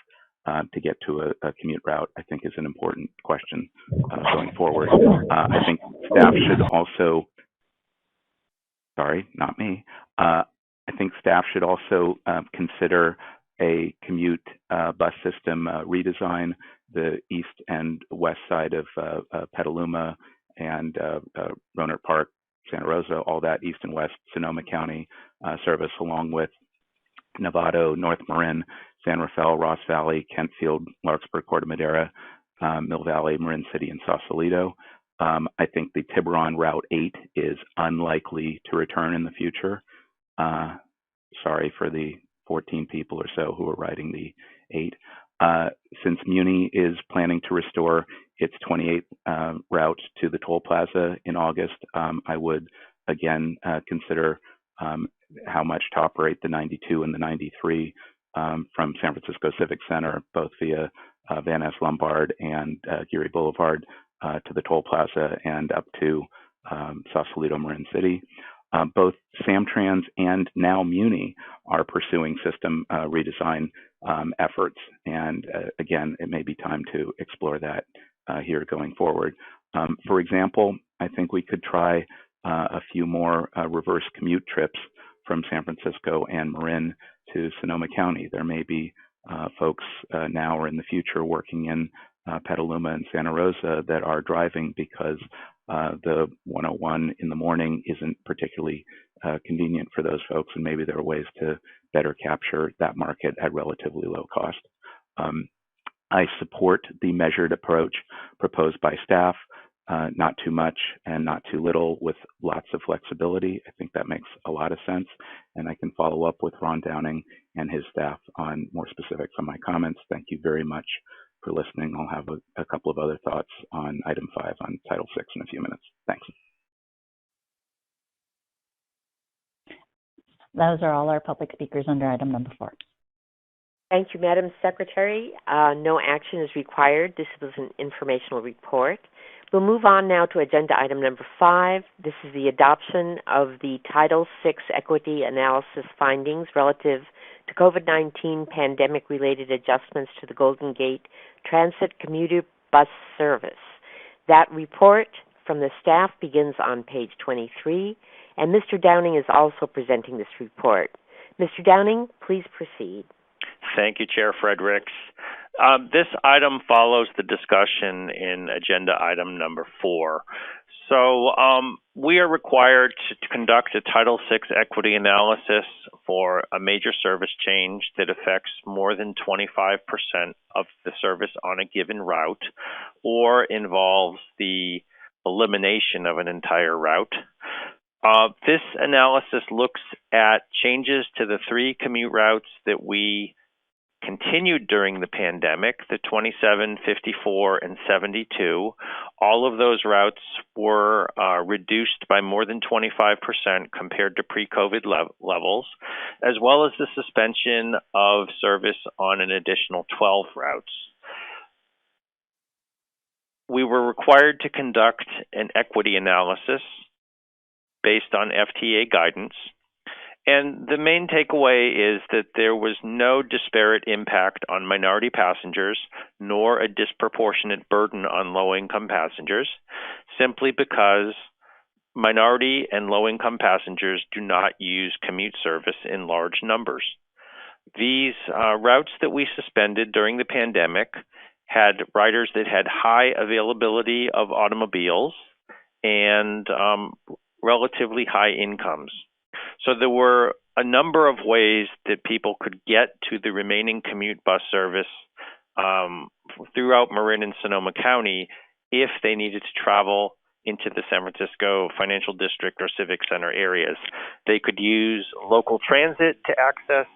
to get to a commute route, I think is an important question going forward. I think staff should also, sorry, not me. I think staff should also consider a commute bus system redesign. The east and west side of Petaluma and Rohnert Park, Santa Rosa, all that east and west Sonoma County service, along with Novato, North Marin, San Rafael, Ross Valley, Kentfield, Larkspur, Corte Madera, Mill Valley, Marin City, and Sausalito. I think the Tiburon Route 8 is unlikely to return in the future. Sorry for the 14 people or so who are riding the 8. Since Muni is planning to restore its 28 route to the toll plaza in August, I would again consider how much to operate the 92 and the 93 from San Francisco Civic Center, both via Van Ness Lombard and Geary Boulevard to the toll plaza and up to Sausalito, Marin City. Both Samtrans and now Muni are pursuing system redesign efforts. And again, it may be time to explore that here going forward. For example, I think we could try a few more reverse commute trips from San Francisco and Marin to Sonoma County. There may be folks now or in the future working in Petaluma and Santa Rosa that are driving because the 101 in the morning isn't particularly convenient for those folks, and maybe there are ways to better capture that market at relatively low cost. I support the measured approach proposed by staff. not too much and not too little with lots of flexibility. I think that makes a lot of sense. And I can follow up with Ron Downing and his staff on more specifics on my comments. Thank you very much for listening. I'll have a couple of other thoughts on item 5 on Title VI in a few minutes. Thanks. Those are all our public speakers under item number 4. Thank you, Madam Secretary. No action is required. This was an informational report. We'll move on now to agenda item number 5. This is the adoption of the Title VI equity analysis findings relative to COVID-19 pandemic-related adjustments to the Golden Gate Transit Commuter Bus Service. That report from the staff begins on page 23, and Mr. Downing is also presenting this report. Mr. Downing, please proceed. Thank you, Chair Fredericks. This item follows the discussion in agenda item number 4. So we are required to conduct a Title VI equity analysis for a major service change that affects more than 25% of the service on a given route or involves the elimination of an entire route. This analysis looks at changes to the 3 commute routes that we continued during the pandemic, the 27, 54, and 72. All of those routes were reduced by more than 25% compared to pre-COVID levels, as well as the suspension of service on an additional 12 routes. We were required to conduct an equity analysis based on FTA guidance. And the main takeaway is that there was no disparate impact on minority passengers, nor a disproportionate burden on low-income passengers, simply because minority and low-income passengers do not use commute service in large numbers. These routes that we suspended during the pandemic had riders that had high availability of automobiles and relatively high incomes. So there were a number of ways that people could get to the remaining commute bus service throughout Marin and Sonoma County if they needed to travel into the San Francisco Financial District or Civic Center areas. They could use local transit to access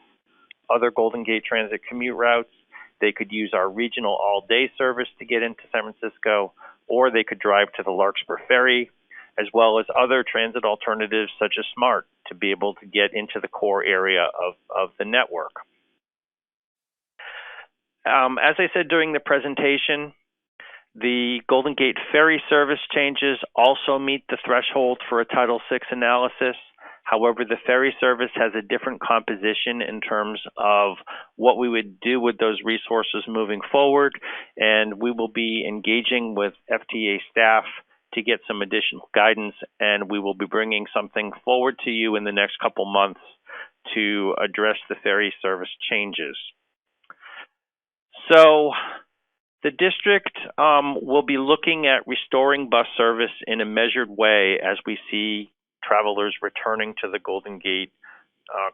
other Golden Gate Transit commute routes. They could use our regional all-day service to get into San Francisco, or they could drive to the Larkspur Ferry, as well as other transit alternatives such as SMART to be able to get into the core area of the network. As I said during the presentation, the Golden Gate Ferry Service changes also meet the threshold for a Title VI analysis. However, the ferry service has a different composition in terms of what we would do with those resources moving forward, and we will be engaging with FTA staff to get some additional guidance, and we will be bringing something forward to you in the next couple months to address the ferry service changes. So the district will be looking at restoring bus service in a measured way as we see travelers returning to the Golden Gate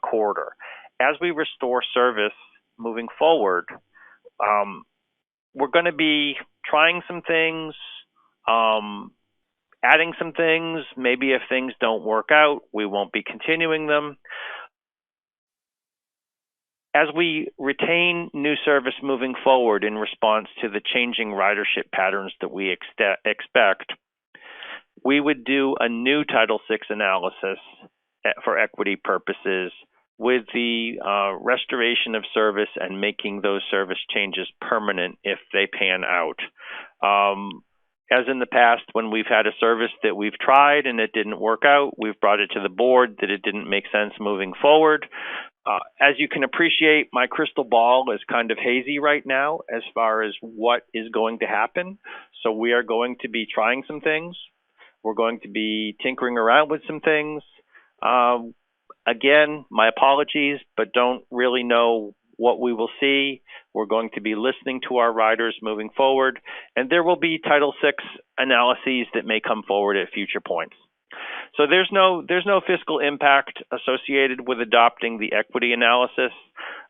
corridor. As we restore service moving forward, we're going to be trying some things, adding some things. Maybe if things don't work out, we won't be continuing them. As we retain new service moving forward in response to the changing ridership patterns that we expect, we would do a new Title VI analysis for equity purposes with the restoration of service and making those service changes permanent if they pan out. As in the past, when we've had a service that we've tried and it didn't work out, we've brought it to the board that it didn't make sense moving forward. As you can appreciate, my crystal ball is kind of hazy right now as far as what is going to happen. So we are going to be trying some things. We're going to be tinkering around with some things. Again, my apologies, but don't really know what we will see. We're going to be listening to our riders moving forward, and there will be Title VI analyses that may come forward at future points. So there's no fiscal impact associated with adopting the equity analysis.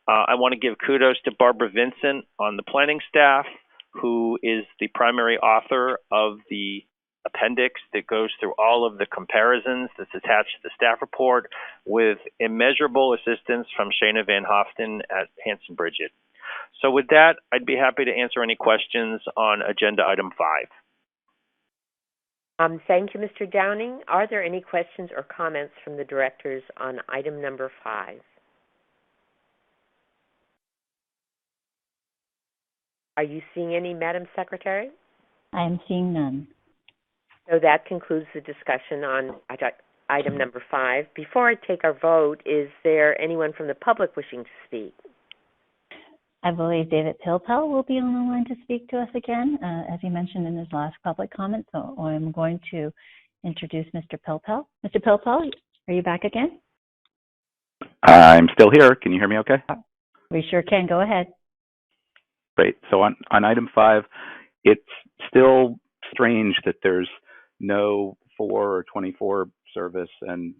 I want to give kudos to Barbara Vincent on the planning staff, who is the primary author of the appendix that goes through all of the comparisons that's attached to the staff report with immeasurable assistance from Shana Van Hoften at Hanson Bridget. So with that, I'd be happy to answer any questions on agenda item 5. Thank you, Mr. Downing. Are there any questions or comments from the directors on item number 5? Are you seeing any, Madam Secretary? I am seeing none. So that concludes the discussion on item number 5. Before I take our vote, is there anyone from the public wishing to speak? I believe David Pilpel will be on the line to speak to us again, as he mentioned in his last public comment. So I'm going to introduce Mr. Pilpel. Mr. Pilpel, are you back again? I'm still here. Can you hear me okay? We sure can. Go ahead. Great. So on item 5, it's still strange that there's no 4 or 24 service and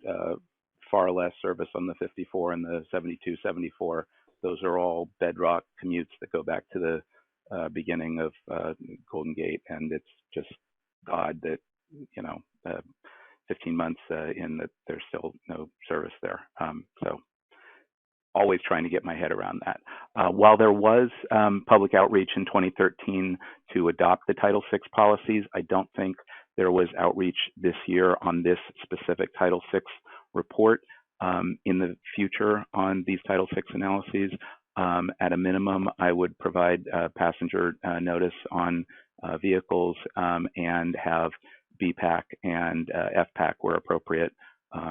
far less service on the 54 and the 72, 74. Those are all bedrock commutes that go back to the beginning of Golden Gate, and it's just odd that 15 months in that there's still no service there. So always trying to get my head around that. While there was public outreach in 2013 to adopt the Title VI policies, I don't think there was outreach this year on this specific Title VI report. In the future on these Title VI analyses, at a minimum, I would provide passenger notice on vehicles and have BPAC and FPAC, where appropriate,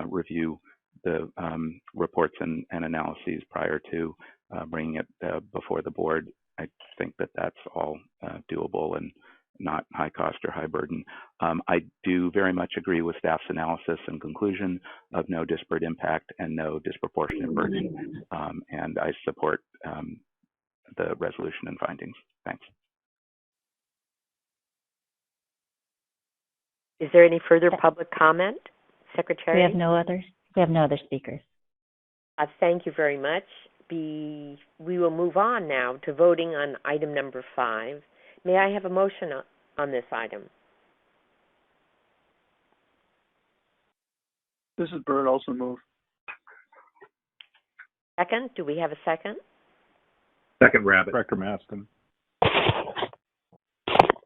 review the reports and analyses prior to bringing it before the board. I think that that's all doable and not high cost or high burden. I do very much agree with staff's analysis and conclusion of no disparate impact and no disproportionate burden, and I support the resolution and findings. Thanks. Is there any further public comment, Secretary? We have no others. We have no other speakers. Thank you very much. We will move on now to voting on item number 5. May I have a motion on this item? This is Bert, also move. Second? Do we have a second? Second, Rabbit. Director Maston.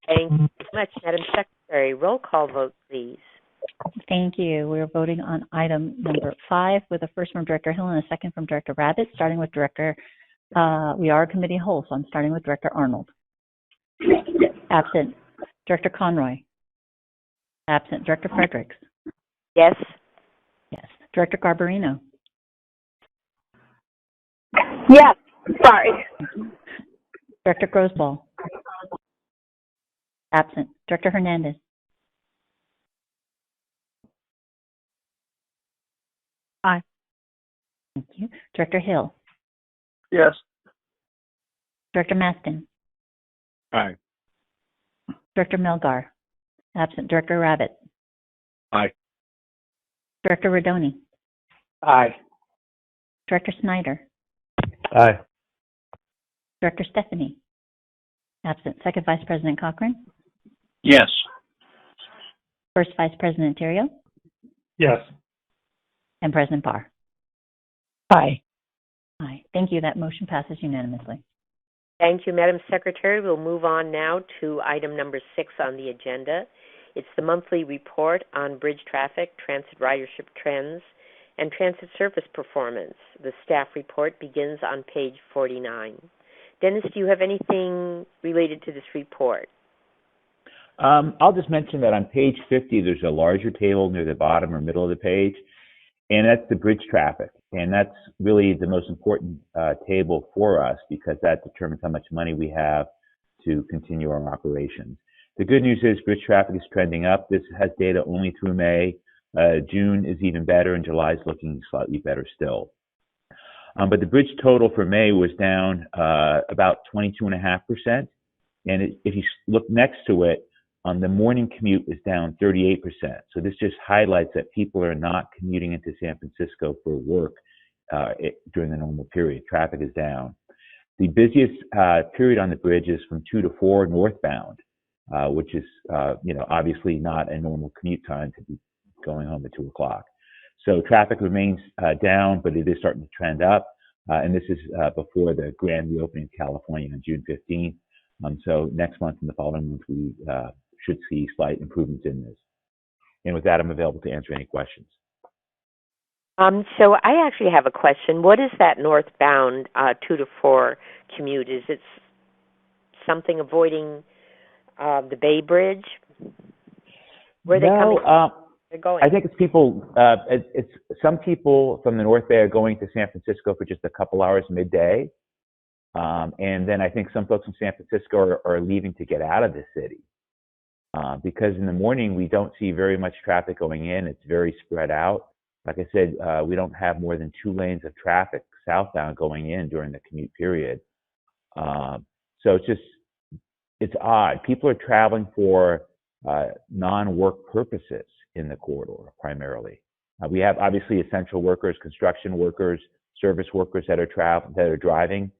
Thank you very much, Madam Secretary. Roll call vote, please. Thank you. We're voting on item number 5 with a first from Director Hill and a second from Director Rabbit, starting with Director, we are a committee whole, so I'm starting with Director Arnold. Absent. Director Conroy. Absent. Director Fredericks. Yes. Yes. Director Garbarino. Yes. Sorry. Director Grosball. Absent. Director Hernandez. Aye. Thank you. Director Hill. Yes. Director Maston. Aye. Director Melgar. Absent. Director Rabbit. Aye. Director Rodoni. Aye. Director Snyder. Aye. Director Stephanie. Absent. Second Vice President Cochran. Yes. First Vice President Terrio. Yes. And President Barr. Aye. Aye. Thank you. That motion passes unanimously. Thank you, Madam Secretary. We'll move on now to item number 6 on the agenda. It's the monthly report on bridge traffic, transit ridership trends, and transit service performance. The staff report begins on page 49. Dennis, do you have anything related to this report? I'll just mention that on page 50, there's a larger table near the bottom or middle of the page, and that's the bridge traffic. And that's really the most important table for us because that determines how much money we have to continue our operations. The good news is bridge traffic is trending up. This has data only through May. June is even better, and July is looking slightly better still. But the bridge total for May was down about 22.5%. And if you look next to it, the morning commute is down 38%. So this just highlights that people are not commuting into San Francisco for work during the normal period. Traffic is down. The busiest period on the bridge is from 2 to 4 northbound. which is, obviously not a normal commute time to be going home at 2 o'clock. So traffic remains down, but it is starting to trend up. And this is before the grand reopening of California on June 15th. So next month and the following month, we should see slight improvements in this. And with that, I'm available to answer any questions. So I actually have a question. What is that northbound 2 to 4 commute? Is it something avoiding the Bay Bridge? Where are they coming from? They're going. I think it's people. It's some people from the North Bay are going to San Francisco for just a couple hours midday, and then I think some folks from San Francisco are leaving to get out of the city because in the morning we don't see very much traffic going in. It's very spread out. Like I said, we don't have more than 2 lanes of traffic southbound going in during the commute period. So it's odd. People are traveling for non-work purposes in the corridor primarily. We have obviously essential workers, construction workers, service workers that are driving,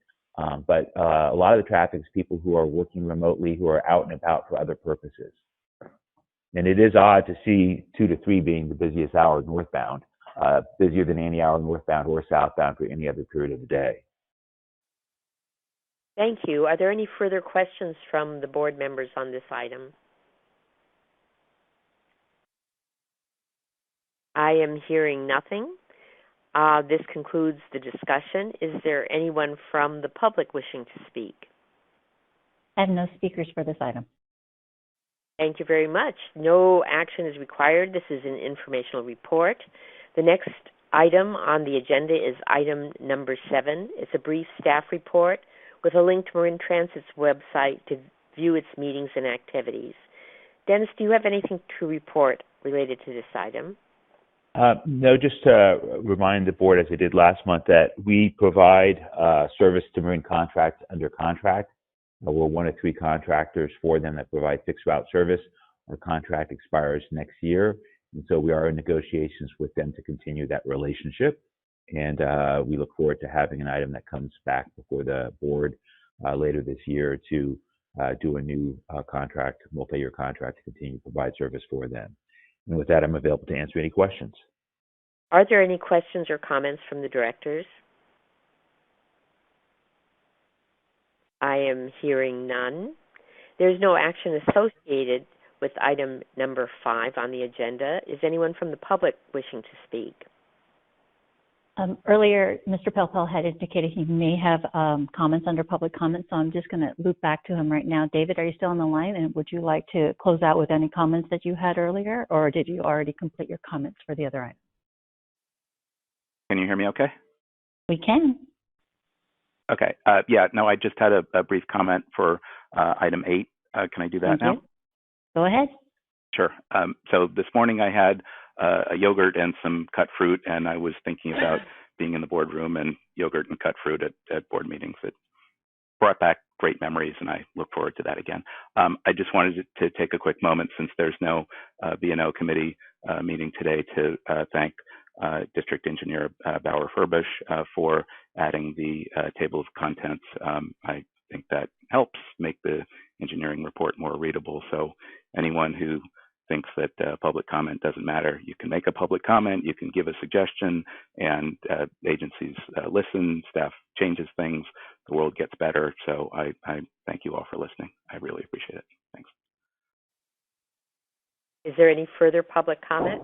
but a lot of the traffic is people who are working remotely, who are out and about for other purposes. And it is odd to see 2 to 3 being the busiest hour northbound, busier than any hour northbound or southbound for any other period of the day. Thank you. Are there any further questions from the board members on this item? I am hearing nothing. This concludes the discussion. Is there anyone from the public wishing to speak? I have no speakers for this item. Thank you very much. No action is required. This is an informational report. The next item on the agenda is item number 7. It's a brief staff report with a link to Marin Transit's website to view its meetings and activities. Dennis, do you have anything to report related to this item? No, just to remind the board, as I did last month, that we provide service to Marin Contract under contract. We're one of 3 contractors for them that provide fixed route service. Our contract expires next year, and so we are in negotiations with them to continue that relationship. And we look forward to having an item that comes back before the board later this year to do a new contract, multi-year contract to continue to provide service for them. And with that, I'm available to answer any questions. Are there any questions or comments from the directors? I am hearing none. There's no action associated with item number 5 on the agenda. Is anyone from the public wishing to speak? Earlier, Mr. Pelpel had indicated he may have comments under public comments, so I'm just going to loop back to him right now. David, are you still on the line? And would you like to close out with any comments that you had earlier, or did you already complete your comments for the other item? Can you hear me okay? We can. Okay. I just had a brief comment for item 8. Can I do that now? Go ahead. Sure. So this morning I had a yogurt and some cut fruit, and I was thinking about being in the boardroom and yogurt and cut fruit at board meetings. It brought back great memories, and I look forward to that again. I just wanted to take a quick moment, since there's no B&O committee meeting today, to thank District Engineer Bauer Furbush for adding the table of contents. I think that helps make the engineering report more readable. So anyone who thinks that public comment doesn't matter, you can make a public comment, you can give a suggestion, and agencies listen, staff changes things, the world gets better. So I thank you all for listening. I really appreciate it. Thanks. Is there any further public comment?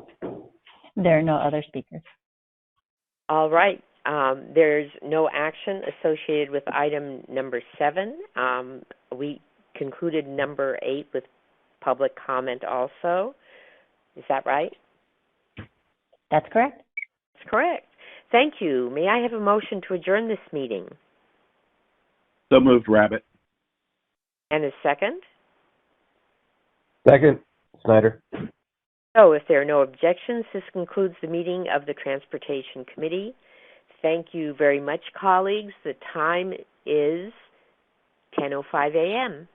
There are no other speakers. All right. There's no action associated with item number 7. We concluded number 8 with public comment also. Is that right? That's correct. That's correct. Thank you. May I have a motion to adjourn this meeting? So moved, Rabbit. And a second? Second, Snyder. So if there are no objections, this concludes the meeting of the Transportation Committee. Thank you very much, colleagues. The time is 10:05 a.m.